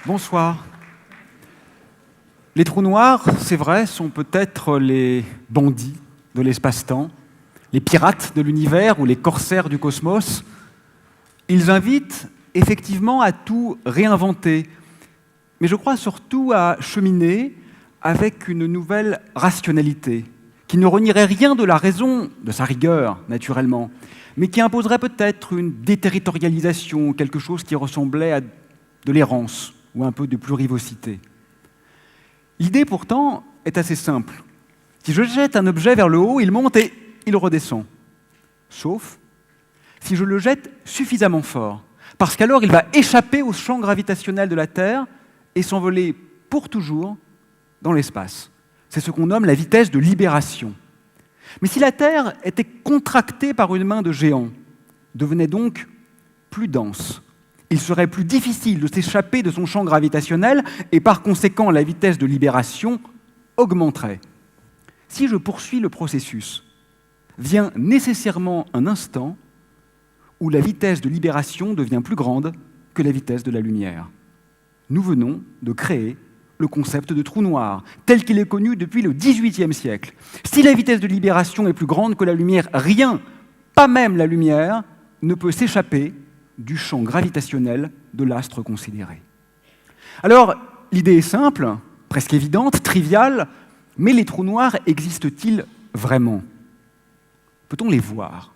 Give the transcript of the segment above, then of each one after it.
Bonsoir. Les trous noirs, c'est vrai, sont peut-être les bandits de l'espace-temps, les pirates de l'univers ou les corsaires du cosmos. Ils invitent effectivement à tout réinventer, mais je crois surtout à cheminer avec une nouvelle rationalité, qui ne renierait rien de la raison, de sa rigueur, naturellement, mais qui imposerait peut-être une déterritorialisation, quelque chose qui ressemblait à de l'errance ou un peu de plurivocité. L'idée, pourtant, est assez simple. Si je jette un objet vers le haut, il monte et il redescend. Sauf si je le jette suffisamment fort, parce qu'alors il va échapper au champ gravitationnel de la Terre et s'envoler pour toujours dans l'espace. C'est ce qu'on nomme la vitesse de libération. Mais si la Terre était contractée par une main de géant, devenait donc plus dense, il serait plus difficile de s'échapper de son champ gravitationnel et par conséquent la vitesse de libération augmenterait. Si je poursuis le processus, vient nécessairement un instant où la vitesse de libération devient plus grande que la vitesse de la lumière. Nous venons de créer le concept de trou noir, tel qu'il est connu depuis le XVIIIe siècle. Si la vitesse de libération est plus grande que la lumière, rien, pas même la lumière, ne peut s'échapper du champ gravitationnel de l'astre considéré. Alors, l'idée est simple, presque évidente, triviale, mais les trous noirs existent-ils vraiment? Peut-on les voir?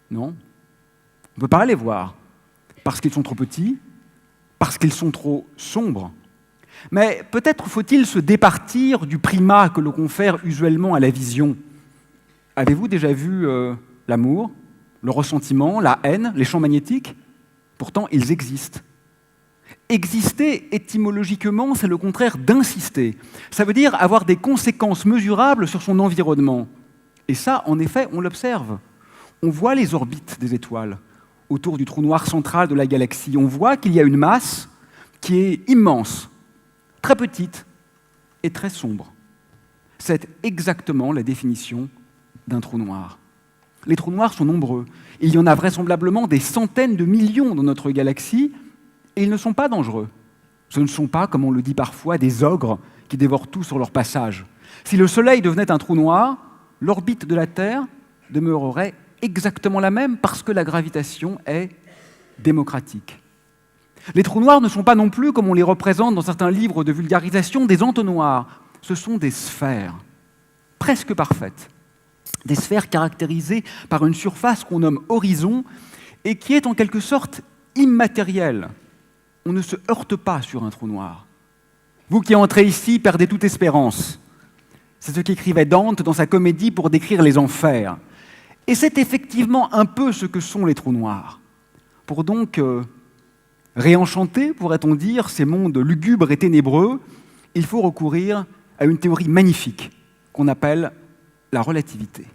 Non. On ne peut pas les voir, parce qu'ils sont trop petits, parce qu'ils sont trop sombres. Mais peut-être faut-il se départir du primat que l'on confère usuellement à la vision. Avez-vous déjà vu l'amour, le ressentiment, la haine, les champs magnétiques? Pourtant, ils existent. Exister, étymologiquement, c'est le contraire d'insister. Ça veut dire avoir des conséquences mesurables sur son environnement. Et ça, en effet, on l'observe. On voit les orbites des étoiles autour du trou noir central de la galaxie. On voit qu'il y a une masse qui est immense, très petite et très sombre. C'est exactement la définition d'un trou noir. Les trous noirs sont nombreux. Il y en a vraisemblablement des centaines de millions dans notre galaxie, et ils ne sont pas dangereux. Ce ne sont pas, comme on le dit parfois, des ogres qui dévorent tout sur leur passage. Si le Soleil devenait un trou noir, l'orbite de la Terre demeurerait exactement la même parce que la gravitation est démocratique. Les trous noirs ne sont pas non plus, comme on les représente dans certains livres de vulgarisation, des entonnoirs. Ce sont des sphères, presque parfaites. Des sphères caractérisées par une surface qu'on nomme horizon et qui est en quelque sorte immatérielle. On ne se heurte pas sur un trou noir. Vous qui entrez ici perdez toute espérance. C'est ce qu'écrivait Dante dans sa comédie pour décrire les enfers. Et c'est effectivement un peu ce que sont les trous noirs. Pour donc réenchanter, pourrait-on dire, ces mondes lugubres et ténébreux, il faut recourir à une théorie magnifique qu'on appelle la relativité.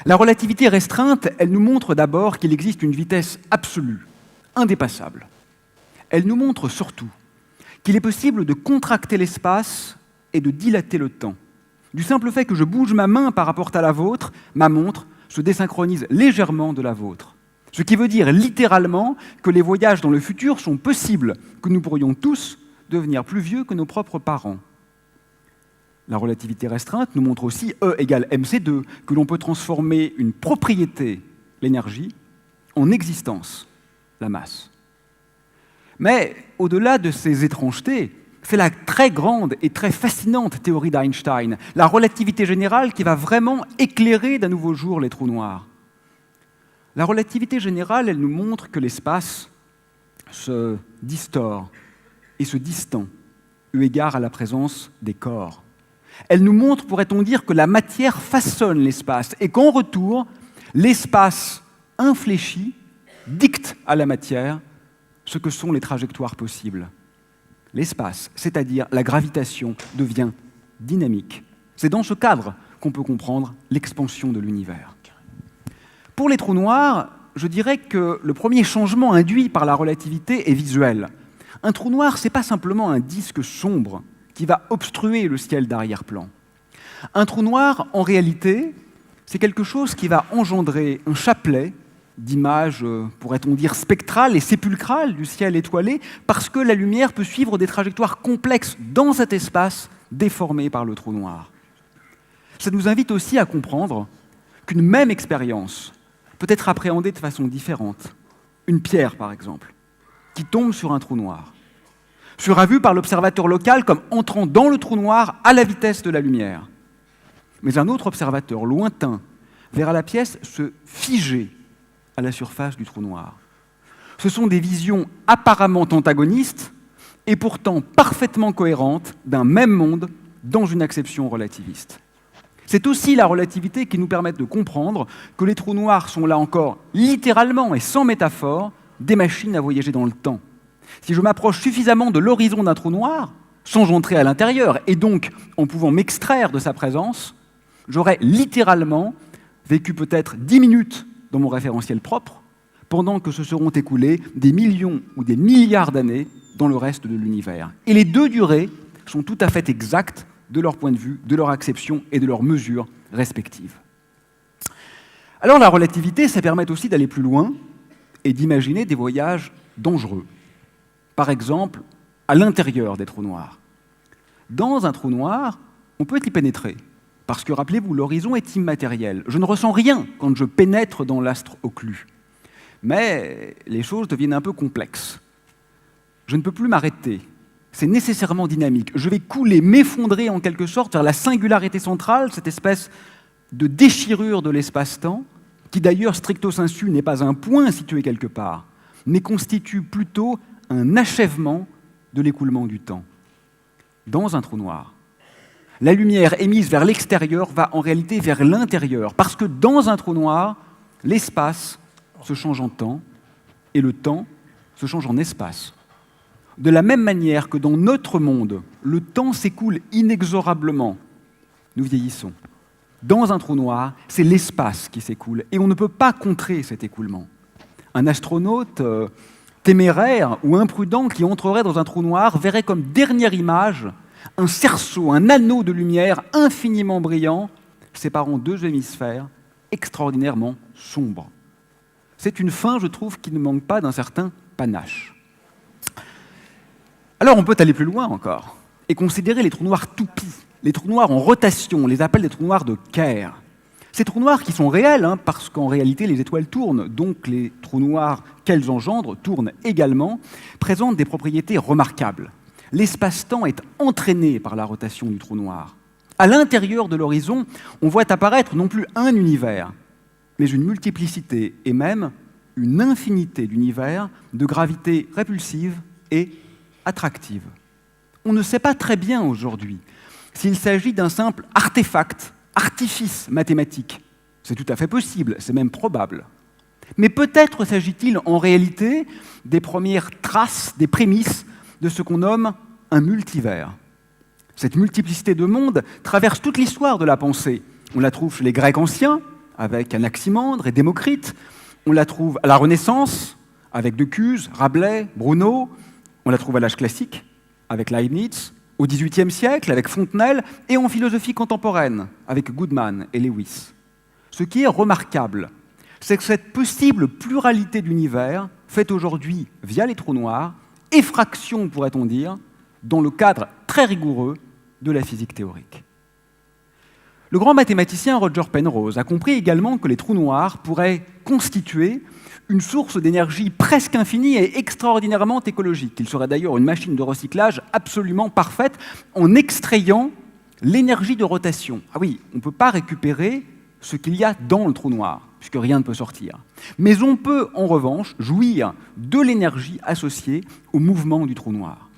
La relativité restreinte, elle nous montre d'abord qu'il existe une vitesse absolue, indépassable. Elle nous montre surtout qu'il est possible de contracter l'espace et de dilater le temps. Du simple fait que je bouge ma main par rapport à la vôtre, ma montre se désynchronise légèrement de la vôtre. Ce qui veut dire littéralement que les voyages dans le futur sont possibles, que nous pourrions tous devenir plus vieux que nos propres parents. La relativité restreinte nous montre aussi E égale mc2, que l'on peut transformer une propriété, l'énergie, en existence, la masse. Mais au-delà de ces étrangetés, c'est la très grande et très fascinante théorie d'Einstein, la relativité générale, qui va vraiment éclairer d'un nouveau jour les trous noirs. La relativité générale, elle nous montre que l'espace se distord et se distend, eu égard à la présence des corps. Elle nous montre, pourrait-on dire, que la matière façonne l'espace et qu'en retour, l'espace infléchi dicte à la matière ce que sont les trajectoires possibles. L'espace, c'est-à-dire la gravitation, devient dynamique. C'est dans ce cadre qu'on peut comprendre l'expansion de l'univers. Pour les trous noirs, je dirais que le premier changement induit par la relativité est visuel. Un trou noir, ce n'est pas simplement un disque sombre qui va obstruer le ciel d'arrière-plan. Un trou noir, en réalité, c'est quelque chose qui va engendrer un chapelet d'images, pourrait-on dire, spectrales et sépulcrales du ciel étoilé, parce que la lumière peut suivre des trajectoires complexes dans cet espace déformé par le trou noir. Ça nous invite aussi à comprendre qu'une même expérience peut être appréhendée de façon différente. Une pierre, par exemple, qui tombe sur un trou noir, sera vue par l'observateur local comme entrant dans le trou noir à la vitesse de la lumière. Mais un autre observateur lointain verra la pièce se figer à la surface du trou noir. Ce sont des visions apparemment antagonistes et pourtant parfaitement cohérentes d'un même monde dans une acception relativiste. C'est aussi la relativité qui nous permet de comprendre que les trous noirs sont là encore, littéralement et sans métaphore, des machines à voyager dans le temps. Si je m'approche suffisamment de l'horizon d'un trou noir, sans entrer à l'intérieur, et donc en pouvant m'extraire de sa présence, j'aurais littéralement vécu peut-être 10 minutes dans mon référentiel propre, pendant que se seront écoulés des millions ou des milliards d'années dans le reste de l'univers. Et les deux durées sont tout à fait exactes de leur point de vue, de leur acception et de leurs mesures respectives. Alors la relativité, ça permet aussi d'aller plus loin et d'imaginer des voyages dangereux. Par exemple, à l'intérieur des trous noirs. Dans un trou noir, on peut y pénétrer, parce que, rappelez-vous, l'horizon est immatériel. Je ne ressens rien quand je pénètre dans l'astre occlus. Mais les choses deviennent un peu complexes. Je ne peux plus m'arrêter. C'est nécessairement dynamique. Je vais couler, m'effondrer en quelque sorte vers la singularité centrale, cette espèce de déchirure de l'espace-temps, qui d'ailleurs, stricto sensu, n'est pas un point situé quelque part, mais constitue plutôt un achèvement de l'écoulement du temps. Dans un trou noir, la lumière émise vers l'extérieur va en réalité vers l'intérieur, parce que dans un trou noir, l'espace se change en temps et le temps se change en espace. De la même manière que dans notre monde, le temps s'écoule inexorablement, nous vieillissons. Dans un trou noir, c'est l'espace qui s'écoule, et on ne peut pas contrer cet écoulement. Un astronaute téméraire ou imprudent qui entrerait dans un trou noir verrait comme dernière image un cerceau, un anneau de lumière infiniment brillant, séparant deux hémisphères extraordinairement sombres. C'est une fin, je trouve, qui ne manque pas d'un certain panache. Alors on peut aller plus loin encore et considérer les trous noirs toupies, les trous noirs en rotation, on les appelle des trous noirs de Kerr. Ces trous noirs qui sont réels, parce qu'en réalité les étoiles tournent, donc les trous noirs qu'elles engendrent tournent également, présentent des propriétés remarquables. L'espace-temps est entraîné par la rotation du trou noir. À l'intérieur de l'horizon, on voit apparaître non plus un univers, mais une multiplicité et même une infinité d'univers de gravité répulsive et attractive. On ne sait pas très bien aujourd'hui s'il s'agit d'un simple artefact, artifice mathématique. C'est tout à fait possible, c'est même probable. Mais peut-être s'agit-il en réalité des premières traces, des prémices de ce qu'on nomme un multivers. Cette multiplicité de mondes traverse toute l'histoire de la pensée. On la trouve chez les Grecs anciens, avec Anaximandre et Démocrite. On la trouve à la Renaissance, avec Decuzes, Rabelais, Bruno. On la trouve à l'âge classique, avec Leibniz, au XVIIIe siècle, avec Fontenelle, et en philosophie contemporaine, avec Goodman et Lewis. Ce qui est remarquable, c'est que cette possible pluralité d'univers fait aujourd'hui, via les trous noirs, effraction, pourrait-on dire, dans le cadre très rigoureux de la physique théorique. Le grand mathématicien Roger Penrose a compris également que les trous noirs pourraient constituer une source d'énergie presque infinie et extraordinairement écologique. Il serait d'ailleurs une machine de recyclage absolument parfaite en extrayant l'énergie de rotation. Ah oui, on ne peut pas récupérer ce qu'il y a dans le trou noir, puisque rien ne peut sortir. Mais on peut, en revanche, jouir de l'énergie associée au mouvement du trou noir.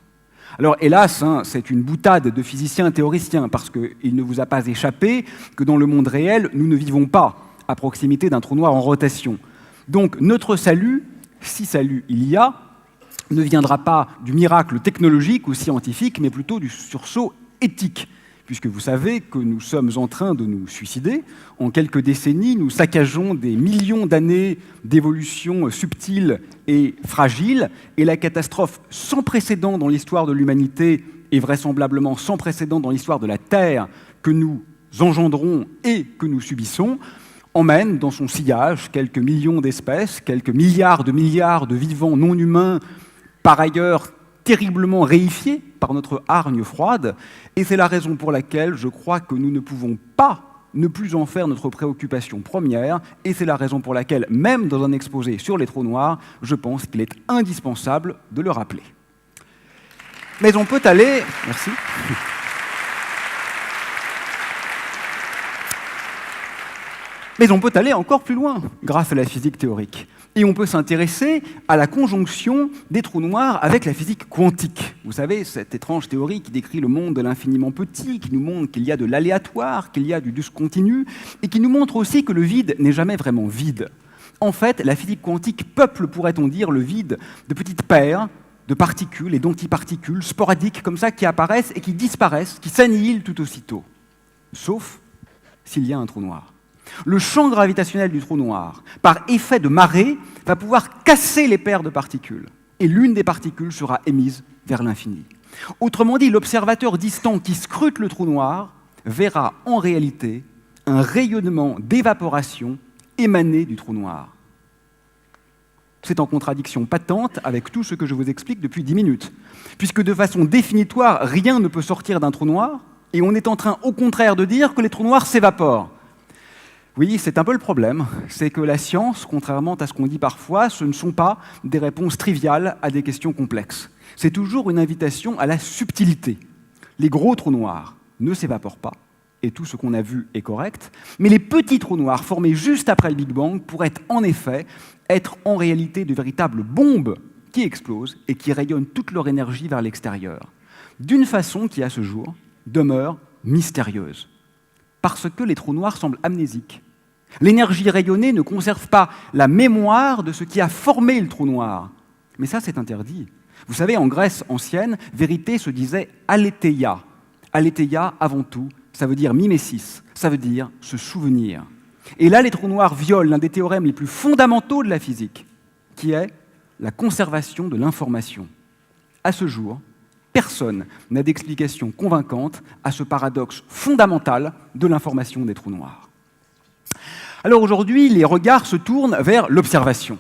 Alors, hélas, c'est une boutade de physiciens théoriciens, parce qu'il ne vous a pas échappé que dans le monde réel, nous ne vivons pas à proximité d'un trou noir en rotation. Donc, notre salut, si salut il y a, ne viendra pas du miracle technologique ou scientifique, mais plutôt du sursaut éthique, puisque vous savez que nous sommes en train de nous suicider. En quelques décennies, nous saccageons des millions d'années d'évolution subtile et fragile, et la catastrophe sans précédent dans l'histoire de l'humanité, et vraisemblablement sans précédent dans l'histoire de la Terre, que nous engendrons et que nous subissons, emmène dans son sillage quelques millions d'espèces, quelques milliards de vivants non humains, par ailleurs terriblement réifiés par notre hargne froide, et c'est la raison pour laquelle je crois que nous ne pouvons pas ne plus en faire notre préoccupation première, et c'est la raison pour laquelle, même dans un exposé sur les trous noirs, je pense qu'il est indispensable de le rappeler. Mais on peut aller... Merci. Mais on peut aller encore plus loin grâce à la physique théorique. Et on peut s'intéresser à la conjonction des trous noirs avec la physique quantique. Vous savez, cette étrange théorie qui décrit le monde de l'infiniment petit, qui nous montre qu'il y a de l'aléatoire, qu'il y a du discontinu, et qui nous montre aussi que le vide n'est jamais vraiment vide. En fait, la physique quantique peuple, pourrait-on dire, le vide de petites paires de particules et d'antiparticules sporadiques comme ça qui apparaissent et qui disparaissent, qui s'annihilent tout aussitôt. Sauf s'il y a un trou noir. Le champ gravitationnel du trou noir, par effet de marée, va pouvoir casser les paires de particules. Et l'une des particules sera émise vers l'infini. Autrement dit, l'observateur distant qui scrute le trou noir verra en réalité un rayonnement d'évaporation émané du trou noir. C'est en contradiction patente avec tout ce que je vous explique depuis 10 minutes, puisque de façon définitoire, rien ne peut sortir d'un trou noir, et on est en train, au contraire, de dire que les trous noirs s'évaporent. Oui, c'est un peu le problème, c'est que la science, contrairement à ce qu'on dit parfois, ce ne sont pas des réponses triviales à des questions complexes. C'est toujours une invitation à la subtilité. Les gros trous noirs ne s'évaporent pas, et tout ce qu'on a vu est correct, mais les petits trous noirs formés juste après le Big Bang pourraient en effet être en réalité de véritables bombes qui explosent et qui rayonnent toute leur énergie vers l'extérieur, d'une façon qui, à ce jour, demeure mystérieuse. Parce que les trous noirs semblent amnésiques. L'énergie rayonnée ne conserve pas la mémoire de ce qui a formé le trou noir. Mais ça, c'est interdit. Vous savez, en Grèce ancienne, vérité se disait aletheia. Aletheia, avant tout, ça veut dire mimesis, ça veut dire se souvenir. Et là, les trous noirs violent l'un des théorèmes les plus fondamentaux de la physique, qui est la conservation de l'information. À ce jour, personne n'a d'explication convaincante à ce paradoxe fondamental de l'information des trous noirs. Alors aujourd'hui, les regards se tournent vers l'observation.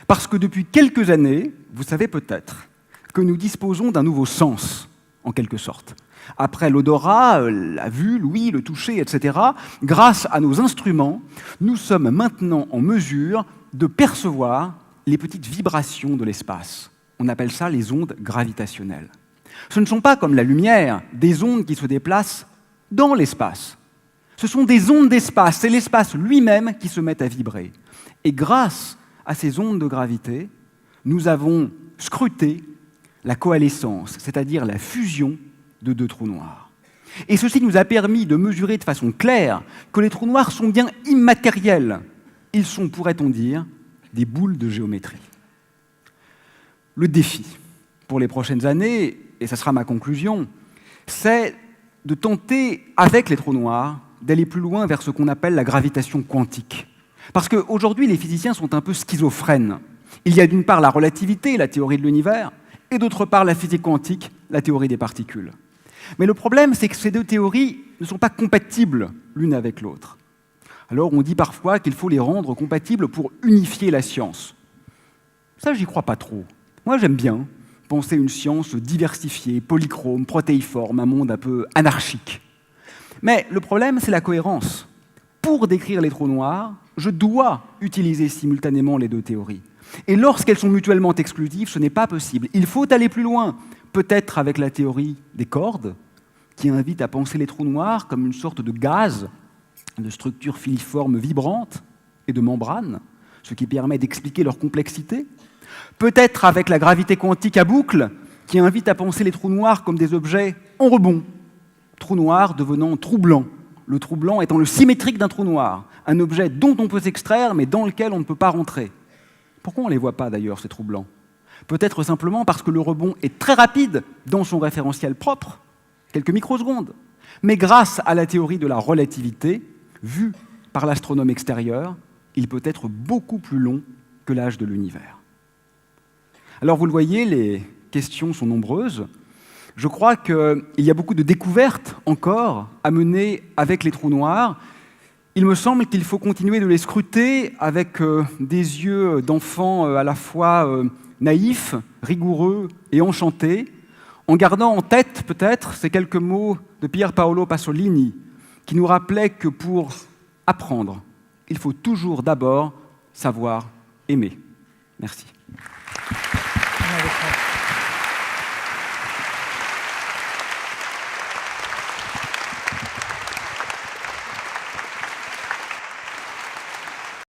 Parce que depuis quelques années, vous savez peut-être que nous disposons d'un nouveau sens, en quelque sorte. Après l'odorat, la vue, l'ouïe, le toucher, etc., grâce à nos instruments, nous sommes maintenant en mesure de percevoir les petites vibrations de l'espace. On appelle ça les ondes gravitationnelles. Ce ne sont pas comme la lumière, des ondes qui se déplacent dans l'espace. Ce sont des ondes d'espace, c'est l'espace lui-même qui se met à vibrer. Et grâce à ces ondes de gravité, nous avons scruté la coalescence, c'est-à-dire la fusion de deux trous noirs. Et ceci nous a permis de mesurer de façon claire que les trous noirs sont bien immatériels. Ils sont, pourrait-on dire, des boules de géométrie. Le défi pour les prochaines années, et ça sera ma conclusion, c'est de tenter, avec les trous noirs, d'aller plus loin vers ce qu'on appelle la gravitation quantique. Parce qu'aujourd'hui, les physiciens sont un peu schizophrènes. Il y a d'une part la relativité, la théorie de l'univers, et d'autre part la physique quantique, la théorie des particules. Mais le problème, c'est que ces deux théories ne sont pas compatibles l'une avec l'autre. Alors on dit parfois qu'il faut les rendre compatibles pour unifier la science. Ça, j'y crois pas trop. Moi, j'aime bien penser une science diversifiée, polychrome, protéiforme, un monde un peu anarchique. Mais le problème, c'est la cohérence. Pour décrire les trous noirs, je dois utiliser simultanément les deux théories. Et lorsqu'elles sont mutuellement exclusives, ce n'est pas possible. Il faut aller plus loin, peut-être avec la théorie des cordes, qui invite à penser les trous noirs comme une sorte de gaz, de structure filiforme vibrante et de membrane, ce qui permet d'expliquer leur complexité. Peut-être avec la gravité quantique à boucle, qui invite à penser les trous noirs comme des objets en rebond, trou noir devenant trou blanc, le trou blanc étant le symétrique d'un trou noir, un objet dont on peut s'extraire mais dans lequel on ne peut pas rentrer. Pourquoi on ne les voit pas d'ailleurs, ces trous blancs ? Peut-être simplement parce que le rebond est très rapide dans son référentiel propre, quelques microsecondes. Mais grâce à la théorie de la relativité, vue par l'astronome extérieur, il peut être beaucoup plus long que l'âge de l'univers. Alors vous le voyez, les questions sont nombreuses. Je crois qu'il y a beaucoup de découvertes encore à mener avec les trous noirs, il me semble qu'il faut continuer de les scruter avec des yeux d'enfants à la fois naïfs, rigoureux et enchantés, en gardant en tête peut-être ces quelques mots de Pier Paolo Pasolini, qui nous rappelait que pour apprendre, il faut toujours d'abord savoir aimer. Merci.